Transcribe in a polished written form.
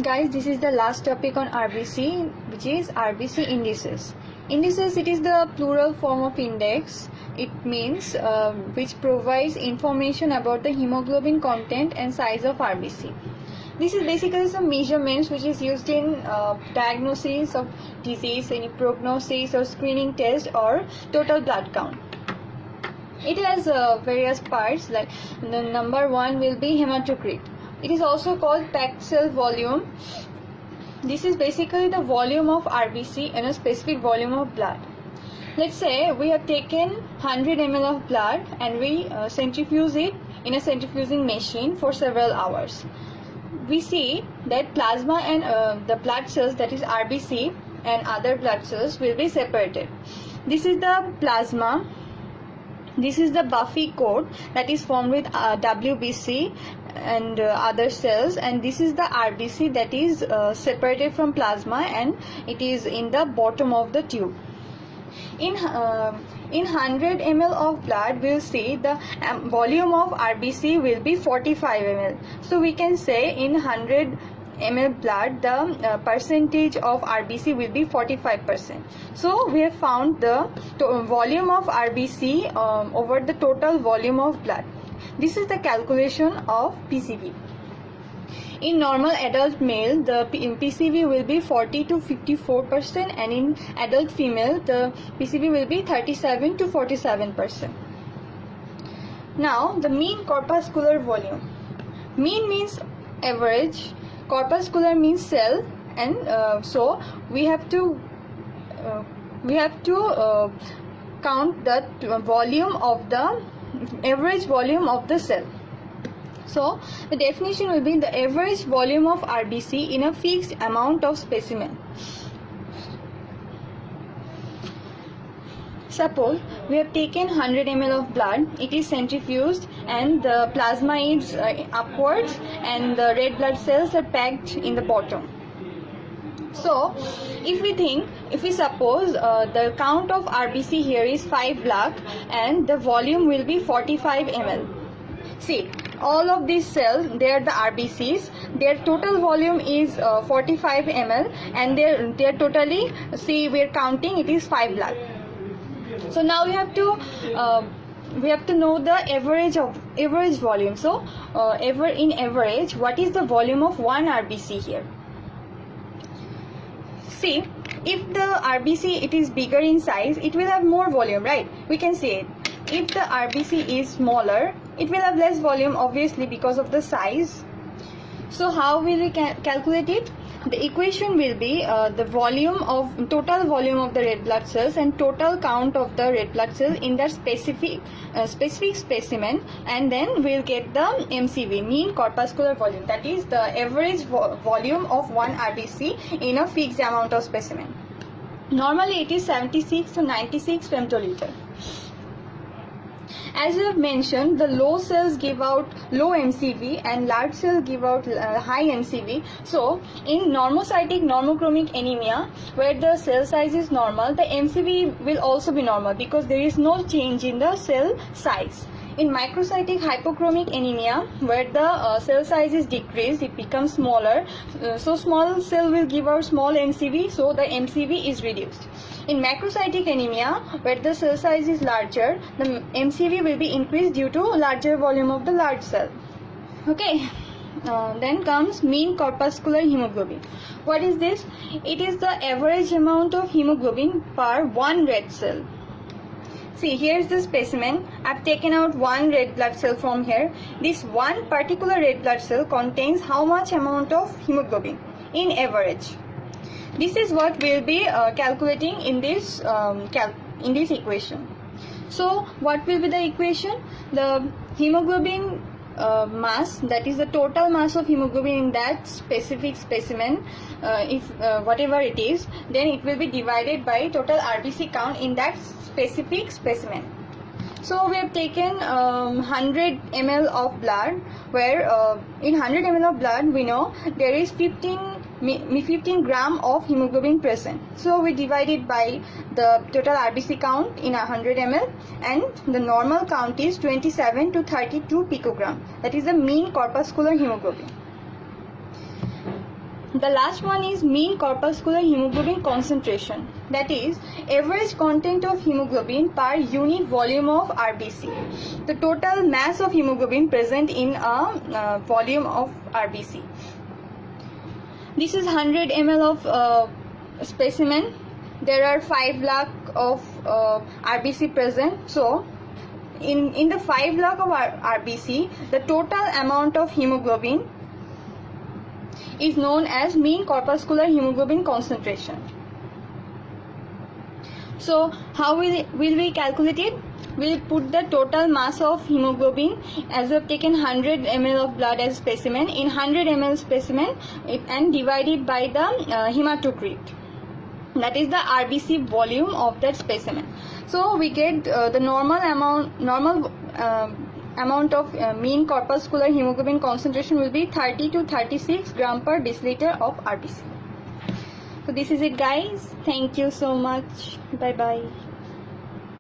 Guys, this is the last topic on RBC, which is RBC indices. Indices, it is the plural form of index. It means which provides information about the hemoglobin content and size of RBC. This is basically some measurements which is used in diagnosis of disease, any prognosis or screening test or total blood count. It has various parts, like the number one will be hematocrit. It is also called packed cell volume. This is basically the volume of RBC in a specific volume of blood. Let's say we have taken 100 ml of blood and we centrifuge it in a centrifuging machine for several hours. We see that plasma and the blood cells, that is RBC, and other blood cells will be separated. This is the plasma. This is the buffy coat that is formed with WBC and other cells, and this is the RBC that is separated from plasma and it is in the bottom of the tube. In 100 ml of blood, we will see the volume of RBC will be 45 ml. So we can say in 100 ml blood, the percentage of RBC will be 45%. So we have found the volume of RBC over the total volume of blood. This is the calculation of PCV. In normal adult male, the PCV will be 40 to 54%, and in adult female, the PCV will be 37 to 47%. Now, the mean corpuscular volume. Mean means average, corpuscular means cell, and so we have to count the volume of the average volume of the cell. So the definition will be the average volume of RBC in a fixed amount of specimen. Suppose we have taken 100 ml of blood, it is centrifuged and the plasma is upwards and the red blood cells are packed in the bottom. So if we suppose the count of RBC here is 5 lakh and the volume will be 45 ml. See, all of these cells, they are the RBCs, their total volume is 45 ml and they're totally, see, we're counting, it is 5 lakh. So now we have to know the average volume. So in average, what is the volume of one RBC here? See, if the RBC it is bigger in size, it will have more volume, right? We can see it. If the RBC is smaller, it will have less volume, obviously, because of the size. So how will we calculate it? The equation will be the total volume of the red blood cells and total count of the red blood cells in that specific specimen, and then we'll get the MCV, mean corpuscular volume, that is the average volume of one RBC in a fixed amount of specimen. Normally it is 76 to 96 femtoliter. As we have mentioned, the low cells give out low MCV and large cells give out high MCV. So, in normocytic normochromic anemia, where the cell size is normal, the MCV will also be normal because there is no change in the cell size. In microcytic hypochromic anemia, where the cell size is decreased, it becomes smaller. So small cell will give out small MCV, so the MCV is reduced. In macrocytic anemia, where the cell size is larger, the MCV will be increased due to larger volume of the large cell. Okay. Then comes mean corpuscular hemoglobin. What is this? It is the average amount of hemoglobin per one red cell. See, here is the specimen. I've taken out one red blood cell from here. This one particular red blood cell contains how much amount of hemoglobin in average. This is what we'll be calculating in this equation. So what will be the equation? The hemoglobin mass, that is the total mass of hemoglobin in that specific specimen, if whatever it is, then it will be divided by total RBC count in that specific specimen. So we have taken 100 ml of blood, where in 100 ml of blood we know there is 15 gram of hemoglobin present. So we divide it by the total RBC count in 100 ml, and the normal count is 27 to 32 picogram. That is the mean corpuscular hemoglobin. The last one is mean corpuscular hemoglobin concentration, that is average content of hemoglobin per unit volume of RBC, the total mass of hemoglobin present in a volume of RBC. This is 100 ml of specimen. There are 5 lakh of RBC present. So in the 5 lakh of RBC, the total amount of hemoglobin is known as mean corpuscular hemoglobin concentration. So how will we calculate it? We'll put the total mass of hemoglobin, as we have taken 100 ml of blood as specimen, in 100 ml specimen and divide it by the hematocrit. That is the RBC volume of that specimen. So we get the normal amount of mean corpuscular hemoglobin concentration will be 30 to 36 gram per deciliter of RBC. So this is it, guys. Thank you so much. Bye bye.